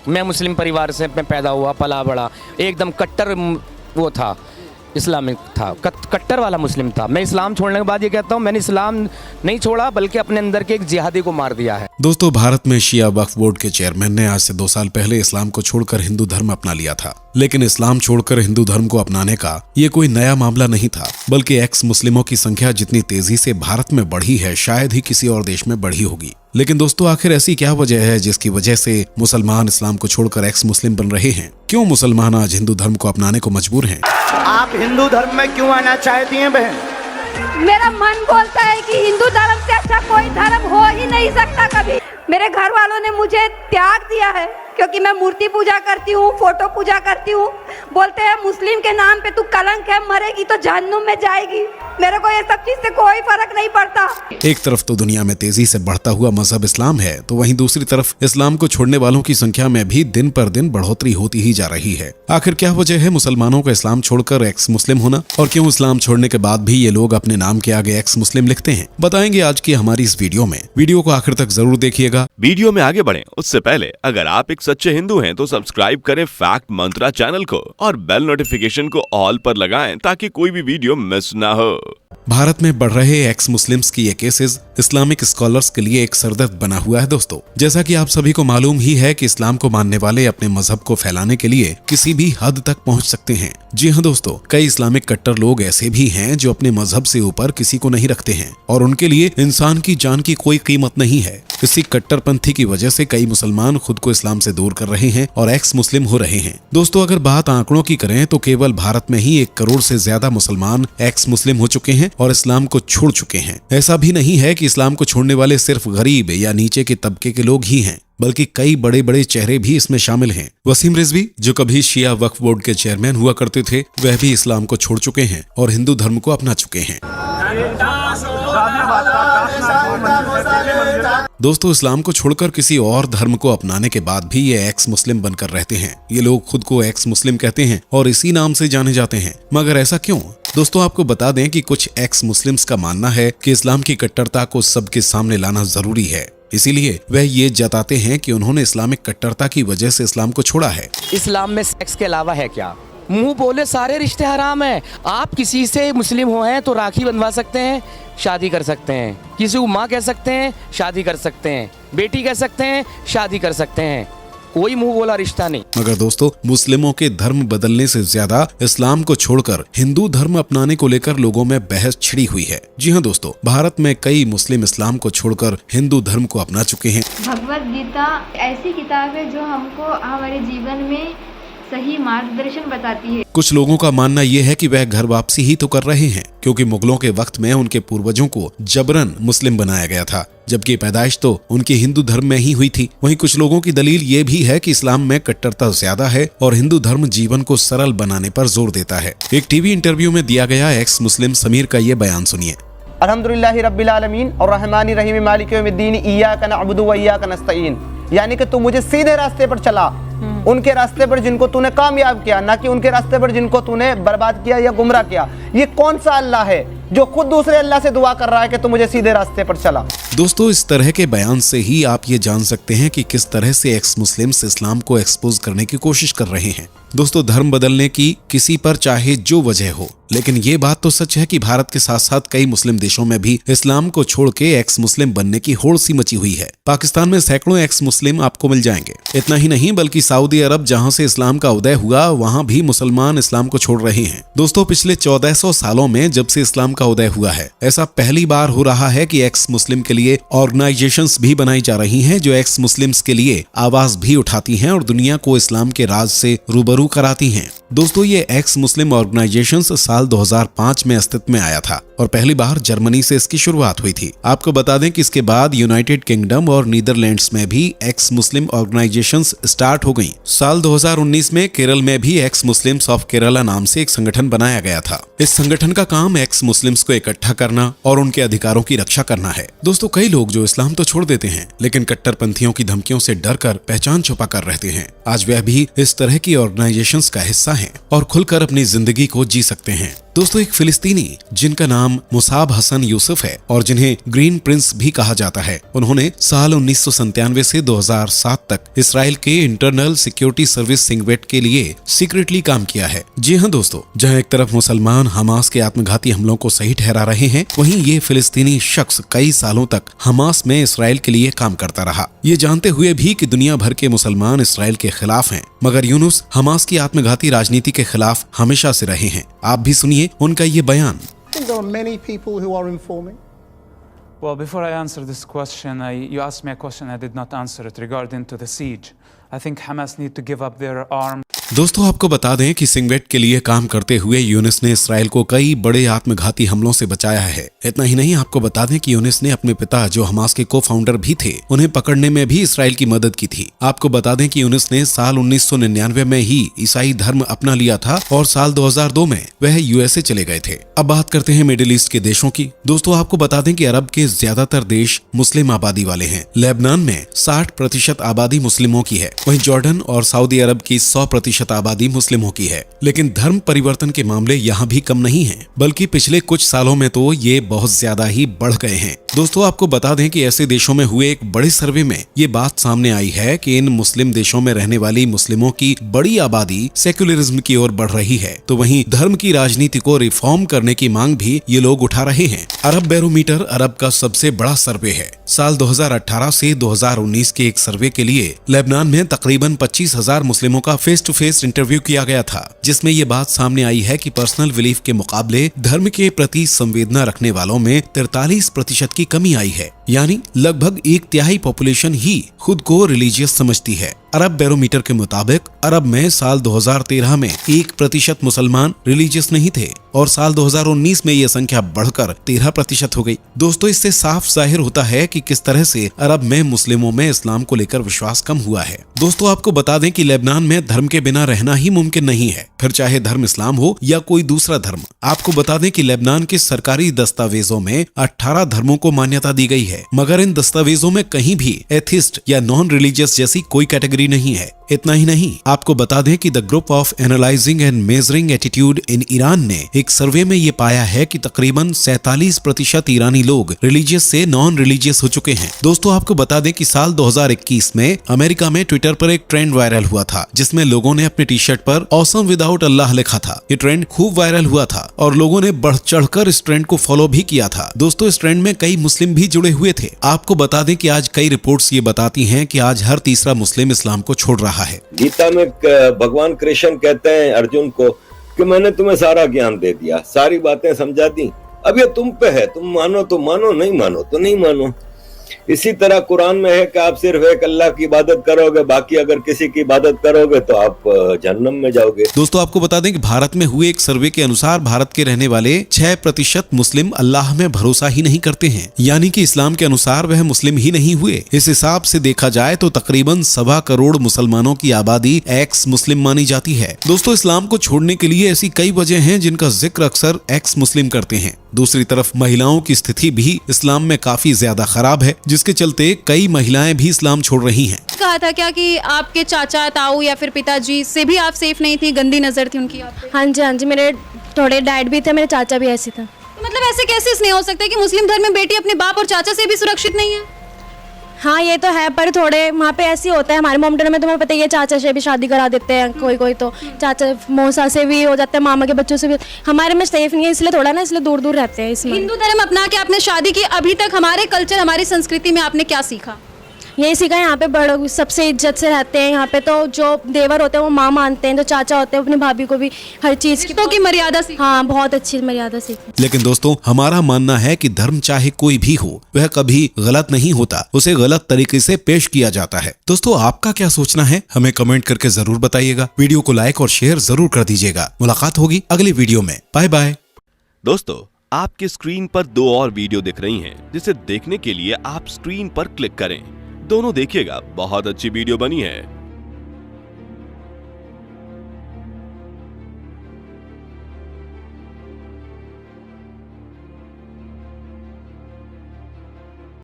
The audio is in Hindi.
मैं मुस्लिम परिवार से मैं पैदा हुआ, पला बड़ा, एकदम कट्टर वो था, इस्लामिक था, कट्टर वाला मुस्लिम था। मैं इस्लाम छोड़ने के बाद ये कहता हूँ मैंने इस्लाम नहीं छोड़ा बल्कि अपने अंदर के एक जिहादी को मार दिया है। दोस्तों, भारत में शिया वक्फ बोर्ड के चेयरमैन ने आज से 2 साल पहले इस्लाम को छोड़कर हिंदू धर्म अपना लिया था। लेकिन इस्लाम छोड़कर हिंदू धर्म को अपनाने का ये कोई नया मामला नहीं था, बल्कि एक्स मुस्लिमों की संख्या जितनी तेजी से भारत में बढ़ी है शायद ही किसी और देश में बढ़ी होगी। लेकिन दोस्तों, आखिर ऐसी क्या वजह है जिसकी वजह से मुसलमान इस्लाम को छोड़कर एक्स मुस्लिम बन रहे हैं? क्यों मुसलमान आज हिंदू धर्म को अपनाने को मजबूर हैं? आप हिंदू धर्म में क्यों आना चाहती हैं बहन? मेरा मन बोलता है कि हिंदू धर्म से अच्छा कोई धर्म हो ही नहीं सकता कभी। मेरे घर वालों ने मुझे त्याग दिया है क्योंकि मैं मूर्ति पूजा करती हूँ, फोटो पूजा करती हूँ। बोलते हैं मुस्लिम के नाम पे तू कलंक है, मरेगी तो जहन्नुम में जाएगी। मेरे को ये सब चीज से कोई फर्क नहीं पड़ता। एक तरफ तो दुनिया में तेजी से बढ़ता हुआ मजहब इस्लाम है, तो वहीं दूसरी तरफ इस्लाम को छोड़ने वालों की संख्या में भी दिन पर दिन बढ़ोतरी होती ही जा रही है। आखिर क्या वजह है मुसलमानों का इस्लाम छोड़कर एक्स मुस्लिम होना, और क्यों इस्लाम छोड़ने के बाद भी ये लोग अपने नाम के आगे एक्स मुस्लिम लिखते हैं? बताएंगे आज की हमारी इस वीडियो में। वीडियो को आखिर तक जरूर देखिएगा। वीडियो में आगे बढ़ें उससे पहले अगर आप एक सच्चे हिंदू हैं तो सब्सक्राइब करें फैक्ट मंत्रा चैनल को और बेल नोटिफिकेशन को ऑल पर लगाएं ताकि कोई भी वीडियो मिस ना हो। भारत में बढ़ रहे एक्स मुस्लिम्स की ये केसेस इस्लामिक स्कॉलर्स के लिए एक सरदर्द बना हुआ है। दोस्तों, जैसा कि आप सभी को मालूम ही है कि इस्लाम को मानने वाले अपने मजहब को फैलाने के लिए किसी भी हद तक पहुंच सकते हैं। जी हाँ दोस्तों, कई इस्लामिक कट्टर लोग ऐसे भी हैं जो अपने मजहब से ऊपर किसी को नहीं रखते हैं और उनके लिए इंसान की जान की कोई कीमत नहीं है। इसी कट्टरपंथी की वजह से कई मुसलमान खुद को इस्लाम से दूर कर रहे हैं और एक्स मुस्लिम हो रहे हैं। दोस्तों, अगर बात आंकड़ों की करें तो केवल भारत में ही 1 करोड़ से ज्यादा मुसलमान एक्स मुस्लिम हो चुके हैं और इस्लाम को छोड़ चुके हैं। ऐसा भी नहीं है कि इस्लाम को छोड़ने वाले सिर्फ गरीब या नीचे के तबके के लोग ही हैं, बल्कि कई बड़े बड़े चेहरे भी इसमें शामिल हैं। वसीम रिजवी, जो कभी शिया वक्फ बोर्ड के चेयरमैन हुआ करते थे, वह भी इस्लाम को छोड़ चुके हैं और हिंदू धर्म को अपना चुके हैं। दोस्तों, इस्लाम को छोड़कर किसी और धर्म को अपनाने के बाद भी ये एक्स मुस्लिम बनकर रहते हैं। ये लोग खुद को एक्स मुस्लिम कहते हैं और इसी नाम से जाने जाते हैं। मगर ऐसा क्यों? दोस्तों, आपको बता दें कि कुछ एक्स मुस्लिम्स का मानना है कि इस्लाम की कट्टरता को सबके सामने लाना जरूरी है, इसीलिए वह ये जताते हैं कि उन्होंने इस्लामिक कट्टरता की वजह से इस्लाम को छोड़ा है। इस्लाम में सेक्स के अलावा है क्या? मुंह बोले सारे रिश्ते हराम हैं। आप किसी से मुस्लिम हो हैं तो राखी बंधवा सकते हैं, शादी कर सकते हैं, किसी को माँ कह सकते हैं, शादी कर सकते हैं, बेटी कह सकते हैं, शादी कर सकते हैं, कोई मुंह बोला रिश्ता नहीं। मगर दोस्तों, मुस्लिमों के धर्म बदलने से ज्यादा इस्लाम को छोड़कर हिंदू धर्म अपनाने को लेकर लोगों में बहस छिड़ी हुई है। जी हाँ दोस्तों, भारत में कई मुस्लिम इस्लाम को छोड़कर हिंदू धर्म को अपना चुके हैं। भगवत गीता ऐसी किताब है जो हमको हमारे जीवन में सही मार्गदर्शन बताती है। कुछ लोगों का मानना यह है कि वह घर वापसी ही तो कर रहे हैं, क्योंकि मुगलों के वक्त में उनके पूर्वजों को जबरन मुस्लिम बनाया गया था, जबकि पैदाइश तो उनके हिंदू धर्म में ही हुई थी। वहीं कुछ लोगों की दलील ये भी है कि इस्लाम में कट्टरता ज्यादा है और हिंदू धर्म जीवन को सरल बनाने पर जोर देता है। एक टीवी इंटरव्यू में दिया गया एक्स मुस्लिम समीर का ये बयान सुनिए। अल्हम्दुलिल्लाहि रब्बिल आलमीन और रहमानिर रहीम मालिक यौमिद्दीन इय्याका नअबुदु व इय्याका नस्तईन, यानी कि तू मुझे सीधे रास्ते पर चला, उनके रास्ते पर जिनको तूने कामयाब किया, ना कि उनके रास्ते पर जिनको तूने बर्बाद किया या गुमराह किया। ये कौन सा अल्लाह है जो खुद दूसरे अल्लाह से दुआ कर रहा है कि तू मुझे सीधे रास्ते पर चला? दोस्तों, इस तरह के बयान से ही आप ये जान सकते हैं कि किस तरह से एक्स मुस्लिम्स इस्लाम को एक्सपोज करने की कोशिश कर रहे हैं। दोस्तों, धर्म बदलने की किसी पर चाहे जो वजह हो, लेकिन ये बात तो सच है कि भारत के साथ साथ कई मुस्लिम देशों में भी इस्लाम को छोड़ के एक्स मुस्लिम बनने की होड़ सी मची हुई है। पाकिस्तान में सैकड़ों एक्स मुस्लिम आपको मिल जाएंगे। इतना ही नहीं, बल्कि सऊदी अरब, जहां से इस्लाम का उदय हुआ, वहां भी मुसलमान इस्लाम को छोड़ रहे हैं। दोस्तों, पिछले 1400 सालों में जब से इस्लाम का उदय हुआ है, ऐसा पहली बार हो रहा है कि एक्स मुस्लिम के लिए ऑर्गेनाइजेशंस भी बनाई जा रही हैं, जो एक्स मुस्लिम्स के लिए आवाज भी उठाती हैं और दुनिया को इस्लाम के राज से रूबरू कराती हैं। दोस्तों, ये एक्स मुस्लिम ऑर्गेनाइजेशंस साल 2005 में अस्तित्व में आया था और पहली बार जर्मनी से इसकी शुरुआत हुई थी। आपको बता दें कि इसके बाद यूनाइटेड किंगडम और नीदरलैंड्स में भी एक्स मुस्लिम ऑर्गेनाइजेशंस स्टार्ट हो गईं। साल 2019 में केरल में भी एक्स मुस्लिम्स ऑफ केरला नाम से एक संगठन बनाया गया था। इस संगठन का काम एक्स मुस्लिम्स को इकट्ठा करना और उनके अधिकारों की रक्षा करना है। दोस्तों, कई लोग जो इस्लाम तो छोड़ देते हैं, लेकिन कट्टरपंथियों की धमकियों से डरकर पहचान छुपा कर रहते हैं। आज वह भी इस तरह की ऑर्गेनाइजेशंस का हिस्सा हैं और खुलकर अपनी जिंदगी को जी सकते हैं। दोस्तों एक फिलिस्तीनी जिनका नाम मुसाब हसन यूसुफ है और जिन्हें ग्रीन प्रिंस भी कहा जाता है, उन्होंने साल 1997 से 2007 तक इसराइल के इंटरनल सिक्योरिटी सर्विस सिंगवेट के लिए सीक्रेटली काम किया है। जी हाँ दोस्तों, जहां एक तरफ मुसलमान हमास के आत्मघाती हमलों को सही ठहरा रहे हैं, वहीं ये फिलिस्तीनी शख्स कई सालों तक हमास में इसराइल के लिए काम करता रहा, ये जानते हुए भी कि दुनिया भर के मुसलमान इसराइल के खिलाफ हैं, मगर यूनुस हमास की आत्मघाती राजनीति के खिलाफ हमेशा से रहे हैं। आप भी सुनिए उनका ये बयान। There are many people who are informing. Well, before I answer this question, you asked me a question, I did not answer it regarding to the siege. I think Hamas need to give up their arms. दोस्तों आपको बता दें कि सिंगवेट के लिए काम करते हुए यूनिस ने इसराइल को कई बड़े आत्मघाती हमलों से बचाया है। इतना ही नहीं, आपको बता दें कि यूनिस ने अपने पिता जो हमास के को फाउंडर भी थे, उन्हें पकड़ने में भी इसराइल की मदद की थी। आपको बता दें कि यूनिस ने साल 1999 में ही ईसाई धर्म अपना लिया था और साल 2002 में वह यूएसए चले गए थे। अब बात करते हैं मिडिल ईस्ट के देशों की। दोस्तों आपको बता दें कि अरब के ज्यादातर देश मुस्लिम आबादी वाले हैं। लेबनान में 60% आबादी मुस्लिमों की है, वहीं जॉर्डन और सऊदी अरब की 100% आबादी मुस्लिमों की है। लेकिन धर्म परिवर्तन के मामले यहाँ भी कम नहीं हैं, बल्कि पिछले कुछ सालों में तो ये बहुत ज्यादा ही बढ़ गए हैं। दोस्तों आपको बता दें कि ऐसे देशों में हुए एक बड़े सर्वे में ये बात सामने आई है कि इन मुस्लिम देशों में रहने वाली मुस्लिमों की बड़ी आबादी सेक्युलरिज्म की ओर बढ़ रही है, तो वहीं धर्म की राजनीति को रिफॉर्म करने की मांग भी ये लोग उठा रहे हैं। अरब बैरोमीटर अरब का सबसे बड़ा सर्वे है। साल 2018 से 2019 के एक सर्वे के लिए लेबनान में तकरीबन 25,000 मुस्लिमों का फेस टू फेस इंटरव्यू किया गया था, जिसमें ये बात सामने आई है कि पर्सनल बिलीफ के मुकाबले धर्म के प्रति संवेदना रखने वालों में 43% की कमी आई है, यानी लगभग 1/3 पॉपुलेशन ही खुद को रिलीजियस समझती है। अरब बैरोमीटर के मुताबिक अरब में साल 2013 में 1% मुसलमान रिलीजियस नहीं थे और साल 2019 में यह संख्या बढ़कर 13% हो गई। दोस्तों इससे साफ जाहिर होता है कि किस तरह से अरब में मुस्लिमों में इस्लाम को लेकर विश्वास कम हुआ है। दोस्तों आपको बता दें कि लेबनान में धर्म के बिना रहना ही मुमकिन नहीं है, फिर चाहे धर्म इस्लाम हो या कोई दूसरा धर्म। आपको बता दें कि लेबनान के सरकारी दस्तावेजों में 18 धर्मों को मान्यता दी गई है, मगर इन दस्तावेजों में कहीं भी एथिस्ट या नॉन रिलीजियस जैसी कोई कैटेगरी नहीं है। इतना ही नहीं, आपको बता दें कि the group of analysing and measuring attitude in Iran ने एक सर्वे में ये पाया है कि तकरीबन 47% ईरानी लोग रिलीजियस से नॉन रिलीजियस हो चुके हैं। दोस्तों आपको बता दें कि साल 2021 में अमेरिका में ट्विटर पर एक ट्रेंड वायरल हुआ था, जिसमें लोगों ने अपने टी शर्ट पर ऑसम विदाउट अल्लाह लिखा था। ये ट्रेंड खूब वायरल हुआ था और लोगों ने बढ़ चढ़कर इस ट्रेंड को फॉलो भी किया था। दोस्तों इस ट्रेंड में कई मुस्लिम भी जुड़े हुए थे। आपको बता दें कि आज कई रिपोर्ट्स ये बताती हैं कि आज हर तीसरा मुस्लिम इस्लाम को छोड़ रहा है। गीता में भगवान कृष्ण कहते हैं अर्जुन को कि मैंने तुम्हें सारा ज्ञान दे दिया, सारी बातें समझा दी, अब ये तुम पे है, तुम मानो तो मानो, नहीं मानो तो नहीं मानो। इसी तरह कुरान में है कि आप सिर्फ एक अल्लाह की इबादत करोगे, बाकी अगर किसी की इबादत करोगे तो आप जहन्नम में जाओगे। दोस्तों आपको बता दें कि भारत में हुए एक सर्वे के अनुसार भारत के रहने वाले 6% मुस्लिम अल्लाह में भरोसा ही नहीं करते हैं, यानी कि इस्लाम के अनुसार वह मुस्लिम ही नहीं हुए। इस हिसाब से देखा जाए तो तकरीबन 1.25 करोड़ मुसलमानों की आबादी एक्स मुस्लिम मानी जाती है। दोस्तों इस्लाम को छोड़ने के लिए ऐसी कई वजह हैं जिनका जिक्र अक्सर एक्स मुस्लिम करते हैं। दूसरी तरफ महिलाओं की स्थिति भी इस्लाम में काफी ज्यादा खराब है, जिसके चलते कई महिलाएं भी इस्लाम छोड़ रही हैं। कहा था क्या कि आपके चाचा ताऊ या फिर पिताजी से भी आप सेफ नहीं थी, गंदी नजर थी उनकी आप पे? हाँ जी, मेरे थोड़े डैड भी थे, मेरे चाचा भी ऐसे थे। मतलब ऐसे कैसे नहीं हो सकता कि मुस्लिम धर्म में बेटी अपने बाप और चाचा से भी सुरक्षित नहीं है? हाँ ये तो है, पर थोड़े वहाँ पे ऐसे होता है। हमारे मोमडन में तुम्हें पता ही है, चाचा से भी शादी करा देते हैं, कोई तो चाचा मौसा से भी हो जाता है, मामा के बच्चों से भी। हमारे में सेफ नहीं है, इसलिए थोड़ा ना इसलिए दूर दूर रहते हैं। इसमें हिंदू धर्म अपना के आपने शादी की, अभी तक हमारे कल्चर हमारी संस्कृति में आपने क्या सीखा? यही सीखा है, यहाँ पे बड़ों सबसे इज्जत से रहते हैं। यहाँ पे तो जो देवर होते हैं वो माँ मानते हैं, जो चाचा होते हैं अपनी भाभी को भी हर चीज की मर्यादा सीखी। हाँ बहुत अच्छी मर्यादा सीखी। लेकिन दोस्तों हमारा मानना है कि धर्म चाहे कोई भी हो, वह कभी गलत नहीं होता, उसे गलत तरीके से पेश किया जाता है। दोस्तों आपका क्या सोचना है, हमें कमेंट करके जरूर बताइएगा। वीडियो को लाइक और शेयर जरूर कर दीजिएगा। मुलाकात होगी अगली वीडियो में। Bye bye. दोस्तों आपके स्क्रीन पर 2 और वीडियो दिख रही हैं, जिसे देखने के लिए आप स्क्रीन पर क्लिक करें। दोनों देखिएगा, बहुत अच्छी वीडियो बनी है।